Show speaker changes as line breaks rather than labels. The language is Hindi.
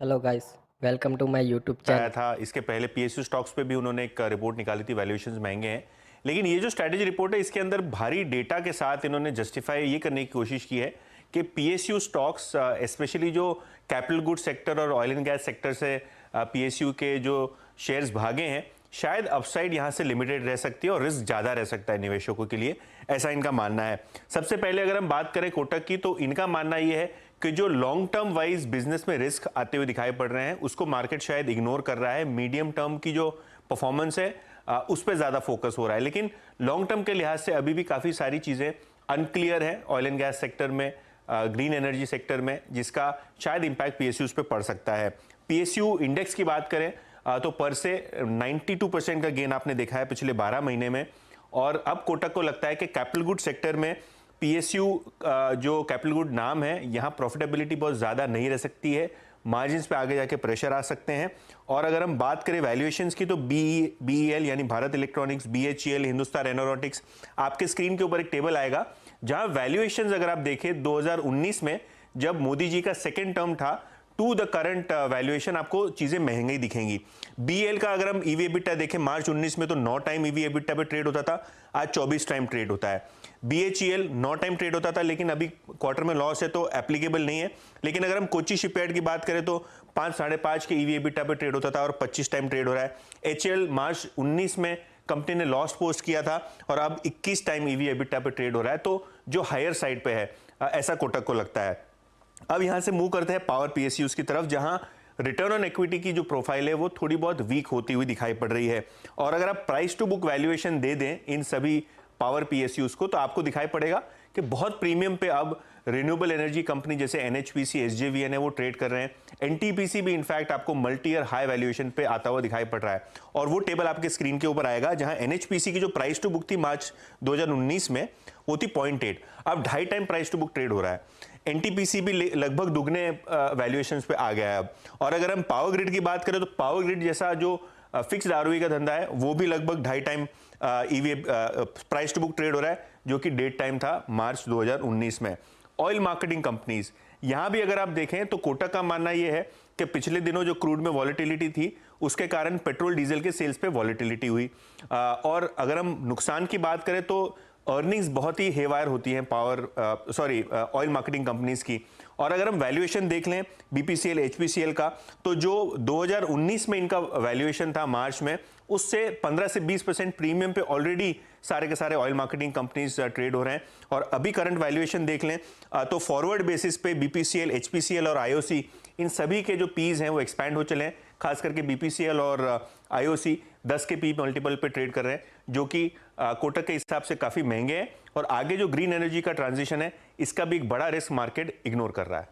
Hello guys, welcome to my YouTube
आया
चैनल।
था। इसके पहले पीएसयू स्टॉक्स पे भी उन्होंने एक रिपोर्ट निकाली थी, वैल्यूएशंस महंगे हैं। लेकिन ये जो स्ट्रैटेजी रिपोर्ट है, इसके अंदर भारी डेटा के साथ इन्होंने जस्टिफाई ये करने की कोशिश की है कि पीएसयू स्टॉक्स, स्पेशली जो कैपिटल गुड सेक्टर और ऑयल एंड गैस सेक्टर से पीएसयू के जो शेयर्स भागे हैं, शायद अपसाइड यहाँ से लिमिटेड रह सकती है और रिस्क ज़्यादा रह सकता है निवेशकों के लिए, ऐसा इनका मानना है। सबसे पहले अगर हम बात करें कोटक की, तो इनका मानना ये है कि जो लॉन्ग टर्म वाइज बिजनेस में रिस्क आते हुए दिखाई पड़ रहे हैं, उसको मार्केट शायद इग्नोर कर रहा है। मीडियम टर्म की जो परफॉर्मेंस है उस पर ज़्यादा फोकस हो रहा है। लेकिन लॉन्ग टर्म के लिहाज से अभी भी काफ़ी सारी चीज़ें अनक्लियर है ऑयल एंड गैस सेक्टर में, ग्रीन एनर्जी सेक्टर में, जिसका शायद इंपैक्ट पीएसयूज पे पड़ सकता है। पीएसयू इंडेक्स की बात करें तो पर से 92% का गेन आपने देखा है पिछले 12 महीने में। और अब कोटक को लगता है कि कैपिटल गुड सेक्टर में पीएसयू जो कैपिटल गुड नाम है, यहाँ प्रॉफिटेबिलिटी बहुत ज़्यादा नहीं रह सकती है, मार्जिन्स पे आगे जाके प्रेशर आ सकते हैं। और अगर हम बात करें वैल्यूएशंस की, तो बीईएल यानी Bharat electronics, BHEL, Hindustan aeronautics, आपके स्क्रीन के ऊपर एक टेबल आएगा जहां वैल्यूएशंस अगर आप देखें 2019 में जब मोदी जी का सेकेंड टर्म था टू द करंट वैल्यूएशन, आपको चीजें महंगी दिखेंगी। बीएल का अगर हम ईवी एबिटा देखें, मार्च 19 में तो 9 टाइम ईवी एबिटा पे ट्रेड होता था, आज 24 टाइम ट्रेड होता है। बीएचईएल 9 टाइम ट्रेड होता था, लेकिन अभी क्वार्टर में लॉस है तो एप्लीकेबल नहीं है। लेकिन अगर हम कोची शिपयार्ड की बात करें तो 5 साढ़े 5 के ईवी एबिटा पे ट्रेड होता था और 25 टाइम ट्रेड हो रहा है। एचएल मार्च 19 में कंपनी ने लॉस पोस्ट किया था और अब 21 टाइम ईवी एबिटा पे ट्रेड हो रहा है, तो जो हायर साइड पे है, ऐसा कोटक को लगता है। अब यहां से मूव करते हैं पावर पीएसयूज की तरफ, जहां रिटर्न ऑन इक्विटी की जो प्रोफाइल है वो थोड़ी बहुत वीक होती हुई दिखाई पड़ रही है। और अगर आप प्राइस टू बुक वैल्यूएशन दे दें इन सभी पावर पीएसयूज को, तो आपको दिखाई पड़ेगा कि बहुत प्रीमियम पे अब रिन्यूएबल एनर्जी कंपनी जैसे एनएचपीसी, एसजेवीएन है, वो ट्रेड कर रहे हैं। एनटीपीसी भी इनफैक्ट आपको मल्टी ईयर हाई वैल्यूएशन पे आता हुआ दिखाई पड़ रहा है। और वो टेबल आपके स्क्रीन के ऊपर आएगा, जहां एनएचपीसी की जो प्राइस टू बुक थी मार्च 2019 में, वो थी 0.8, अब 2.5 time price to book trade हो रहा है। एनटीपीसी भी लगभग दुगने वैल्यूएशंस पे आ गया है अब। और अगर हम पावर ग्रिड की बात करें तो पावर ग्रिड जैसा जो फिक्स्ड आरओई का धंधा है, वो भी लगभग 2.5 time EV price to book trade हो रहा है, जो कि डेट टाइम था मार्च 2019 में। ऑयल मार्केटिंग कंपनीज, यहां भी अगर आप देखें तो कोटक का मानना यह है कि पिछले दिनों जो क्रूड में वॉलेटिलिटी थी, उसके कारण पेट्रोल डीजल के सेल्स पे वॉलेटिलिटी हुई। और अगर हम नुकसान की बात करें तो अर्निंग्स बहुत ही हेवायर होती हैं ऑयल मार्केटिंग कंपनीज की। और अगर हम वैल्यूएशन देख लें बीपीसीएल, एचपीसीएल का, तो जो 2019 में इनका वैल्यूएशन था मार्च में, उससे 15 से 20% प्रीमियम पे ऑलरेडी सारे के सारे ऑयल मार्केटिंग कंपनीज ट्रेड हो रहे हैं। और अभी करंट वैल्यूएशन देख लें तो फॉरवर्ड बेसिस पे बीपीसीएल, एचपीसीएल और आईओसी, इन सभी के जो पीज हैं वो एक्सपैंड हो चले हैं। खास करके बीपीसीएल और आईओसी 10 के पी मल्टीपल पे ट्रेड कर रहे हैं, जो कि कोटक के हिसाब से काफी महंगे हैं। और आगे जो ग्रीन एनर्जी का ट्रांजिशन है, इसका भी एक बड़ा रिस्क मार्केट इग्नोर कर रहा है।